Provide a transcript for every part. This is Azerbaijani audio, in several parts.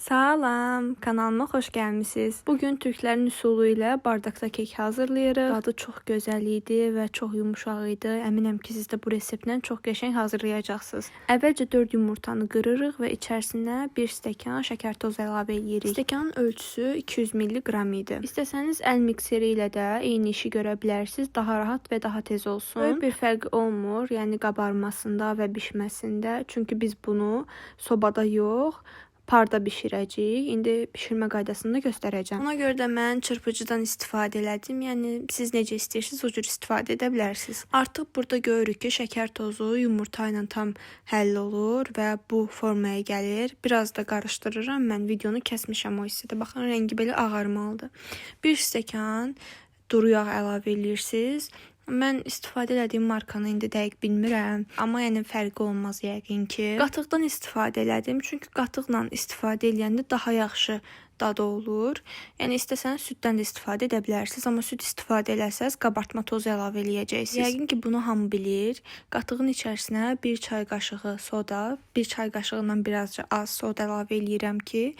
Salam, kanalıma xoş gəlmisiniz. Bugün türklərin üsulu ilə bardaqda kek hazırlayırıq. Dadı çox gözəl idi və çox yumşaq idi. Əminəm ki, siz də bu reseptlə çox qəşəng hazırlayacaqsınız. Əvvəlcə 4 yumurtanı qırırıq və içərisinə 1 stəkan şəkər tozu əlavə edirik. Stəkanın ölçüsü 200 mg idi. İstəsəniz əl mikseri ilə də eyni işi görə bilərsiniz. Daha rahat və daha tez olsun. Böyük bir fərq olmur, yəni qabarmasında və bişməsində. Çünki biz bunu sobada yox, parda bişirəcəyik. İndi bişirmə qaydasını da göstərəcəm. Ona görə də mən çırpıcıdan istifadə elədim. Yəni siz necə istəyirsiniz, o cür istifadə edə bilərsiniz. Artıq burada görürük ki, şəkər tozu yumurta ilə tam həll olur və bu formaya gəlir. Biraz da qarışdırıram. Mən videonu kəsmişəm o hissədə. Baxın, rəngi belə ağarmalıdır. 1 stəkan duru yağ əlavə edirsiniz. Mən istifadə etdiyim markanı indi dəqiq bilmirəm, amma yəni fərqi olmaz yəqin ki. Qatıqdan istifadə elədim, çünki qatıqla istifadə edəndə daha yaxşı dadı olur. Yəni istəsəniz süddən də istifadə edə bilərsiniz, amma süd istifadə eləsəz qabartma tozu əlavə eləyəcəksiniz. Yəqin ki, bunu hamı bilir. Qatığın içərisinə 1 çay qaşığı soda, 1 çay qaşığından birazca az soda əlavə eləyirəm ki,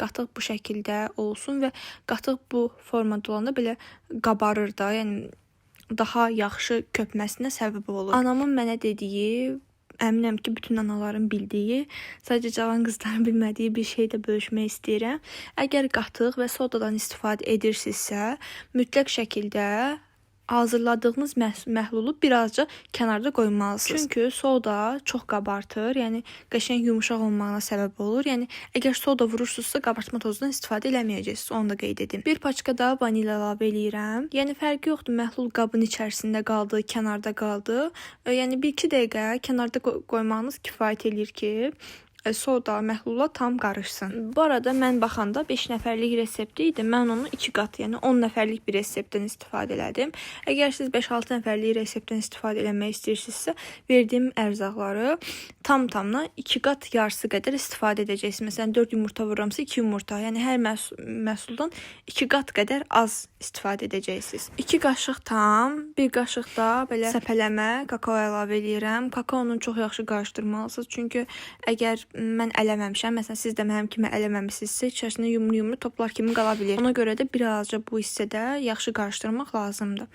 qatıq bu şəkildə olsun və qatıq bu formada olanda belə qabarır da, yəni daha yaxşı köpməsinə səbəb olur. Anamın mənə dediyi, əminəm ki, bütün anaların bildiyi, sadəcə cavan qızların bilmədiyi bir şey də bölüşmək istəyirəm. Əgər qatıq və sodadan istifadə edirsinizsə, mütləq şəkildə hazırladığınız məhlulu birazca kənarda qoymalısınız. Çünki soda çox qabartır, yəni qəşəng yumşaq olmağına səbəb olur. Yəni əgər soda vurursunuzsa qabartma tozundan istifadə eləməyəcəksiniz. Onu da qeyd edim. Bir paçka da vanil əlavə eləyirəm. Yəni fərqi yoxdur, məhlul qabın içərisində qaldı, kənarda qaldı. Yəni 1-2 dəqiqə kənarda qoymağınız kifayət eləyir ki, soda məhlula tam qarışsın. Bu arada mən baxanda 5 nəfərlik resepti idi. Mən onu 2 qat, yəni 10 nəfərlik bir reseptdən istifadə elədim. Əgər siz 5-6 nəfərlik reseptdən istifadə eləmək istəyirsinizsə, verdiyim ərzaqları tam-tamına 2 qat yarısı qədər istifadə edəcəksiniz. Məsələn, 4 yumurta vururamsa 2 yumurta, yəni hər məhsuldan 2 qat qədər az istifadə edəcəksiniz. 2 qaşıq tam, 1 qaşıq da belə səpələmə kakao əlavə edirəm. Kakaonu çox yaxşı qarışdırmalısınız, çünki əgər mən eləməmişəm, məsələn siz də mənim kimi eləməmisinizsə, içərisində yumru-yumru toplar kimi qala bilər. Ona görə də birazca bu hissədə yaxşı qarışdırmaq lazımdır.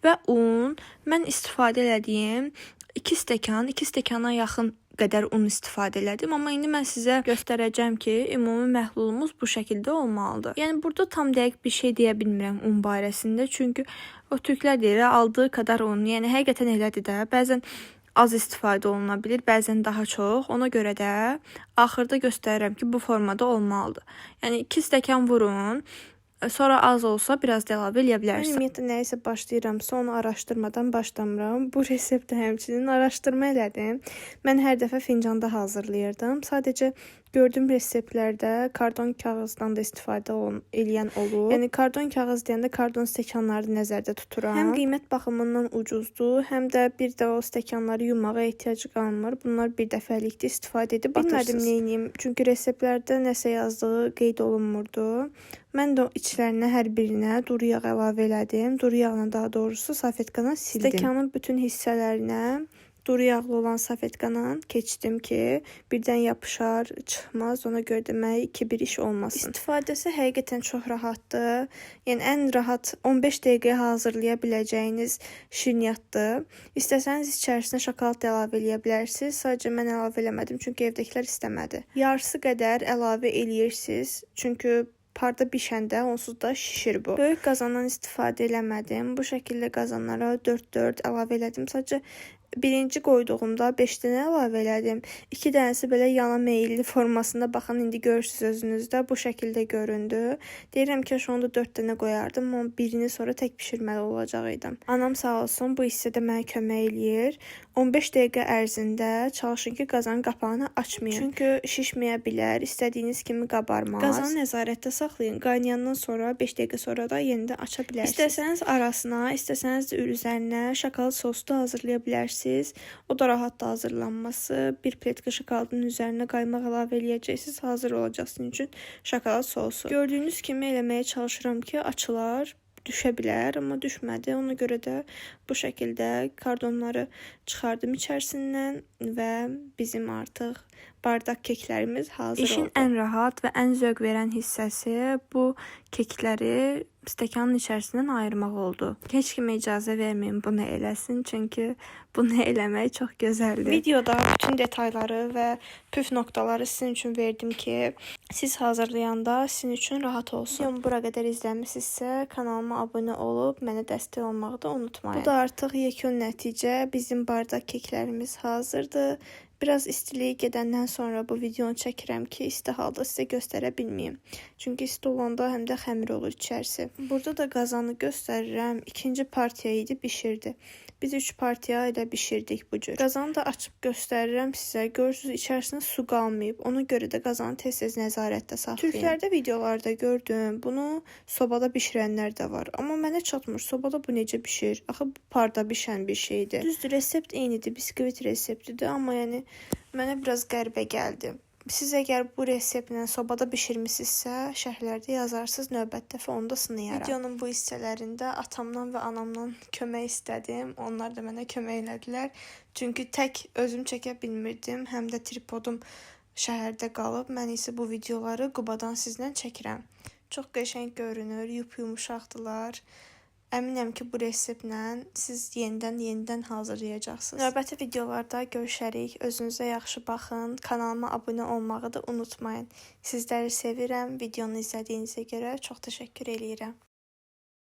Və un, mən istifadə elədiyim 2 stəkana yaxın qədər un istifadə elədim, amma indi mən sizə göstərəcəm ki, ümumi məhlulumuz bu şəkildə olmalıdır. Yəni burada tam dəqiq bir şey deyə bilmirəm un barəsində, çünki o türklər deyir, aldığı qədər un, yəni həqiqətən elədir də. Bəzən az istifadə oluna bilir, bəzən daha çox. Ona görə də axırda göstərirəm ki, bu formada olmalıdır. Yəni 2 stəkan vurun, sonra az olsa biraz da əlavə eləyə bilərsiniz. Mən ümumiyyətlə nəyisə başlayıramsa, onu araşdırmadan başlamıram. Bu reseptdə həmçinin araşdırma elədim. Mən hər dəfə fincanda hazırlayırdım. Sadəcə gördüyüm reseptlərdə kardon kağızdan da istifadə eləyən olur. Yəni kardon kağız deyəndə kardon stəkanları nəzərdə tuturam. Həm qiymət baxımından ucuzdur, həm də bir də o stəkanları yumağa ehtiyacı qalmır. Bunlar bir dəfəlikdə istifadə edib atırsınız. Bilmədim neyniyim, çünki reseptlərdə nəsə yazdığı qeyd olunmurdu. Mən də içlərinə hər birinə duru yağ əlavə elədim. Duru yağla daha doğrusu salfetkanı sildim. Stəkanın bütün hissələrinə duru yağlı olan salfetkanla keçdim ki, birdən yapışar, çıxmaz. Ona görə də mənə 2-1 iş olmasın. İstifadəsi həqiqətən çox rahatdır. Yəni ən rahat 15 dəqiqəyə hazırlaya biləcəyiniz şirniyyatdır. İstəsəniz içərisinə şokolad da əlavə eləyə bilərsiniz. Sadəcə mən əlavə eləmədim, çünki evdəkilər istəmədi. Yarısı qədər əlavə eləyirsiniz, çünki parda bişəndə onsuz da şişir bu. Böyük qazandan istifadə eləmədim. Bu şəkildə qazanlara 4-4 əlavə elədim. Sadəcə birinci qoyduğumda 5 dənə əlavə elədim. 2 dənəsi belə yana meyilli formasında, baxın indi görürsünüz özünüzdə, bu şəkildə göründü. Deyirəm ki, şu anda 4 dənə qoyardım, amma birini sonra tək pişirməli olacaq idim. Anam sağ olsun bu hissədə mənə kömək eləyir. 15 dəqiqə ərzində çalışın ki, qazanın qapağını açmayın. Çünki şişməyə bilər, istədiyiniz kimi qabarmaz. Qazanı nəzarətdə saxlayın. Qaynayandan sonra 5 dəqiqə sonra da yenidən aça bilərsiniz. İstəsəniz arasına, istəsəniz də üzərinə şokolad sosu da hazırlaya bilərsiniz. O da rahatdır hazırlanması. Bir pletka şokoladın üzərinə qaymaq əlavə eləyəcəksiniz. Hazır olacaq sizin üçün şokolad sosu. Gördüyünüz kimi eləməyə çalışıram ki, açılar. düşə bilər, amma düşmədi. Ona görə də bu şəkildə kardonları çıxardım içərisindən və bizim artıq bardaq keklərimiz hazır oldu. İşin ən rahat və ən zövq verən hissəsi bu kekləri stəkanın içərisindən ayırmaq oldu. Heç kimə icazə verməyin bunu eləsin, çünki bunu eləmək çox gözəldir. Videoda bütün detayları və püf noktaları sizin üçün verdim ki, siz hazırlayanda sizin üçün rahat olsun. Videomu bura qədər izləmisinizsə, kanalıma abunə olub mənə dəstək olmağı da unutmayın. Bu da artıq yekun nəticə. Bizim bardaq keklərimiz hazırdır. Biraz istiliyi gedəndən sonra bu videonu çəkirəm ki, isti halda sizə göstərə bilməyim. Çünki isti olanda həm də xəmir olur içərisi. Burada da qazanı göstərirəm. İkinci partiya idi, bişirdi. Biz 3 partiya ilə bişirdik bu cür. Qazanı da açıb göstərirəm sizə. Görürsünüz, içərisində su qalmayıb. Ona görə də qazanı tez-tez nəzarətdə saxlayın. Türklərdə videolarda gördüm. Bunu sobada bişirənlər də var. Amma mənə çatmır. Sobada bu necə bişir? Axı bu parda bişən bir şeydir. Düzdür, resept eynidir. Biskvit reseptidir. Amma yəni mənə biraz qəribə gəldi. Siz əgər bu reseptlə sobada bişirmisinizsə, şərhlərdə yazarsınız, növbət dəfə onu da sınayaram. Videonun bu hissələrində atamdan və anamdan kömək istədim. Onlar da mənə kömək elədilər. Çünki tək özüm çəkə bilmirdim. Həm də tripodum şəhərdə qalıb. Mən isə bu videoları Qubadan sizlə çəkirəm. Çox qəşəng görünür, yumuşaqdılar. Əminəm ki, bu reseptlə siz yenidən hazırlayacaqsınız. Növbəti videolarda görüşərik. Özünüzə yaxşı baxın. Kanalıma abunə olmağı da unutmayın. Sizləri sevirəm. Videonu izlədiyinizə görə çox təşəkkür eləyirəm.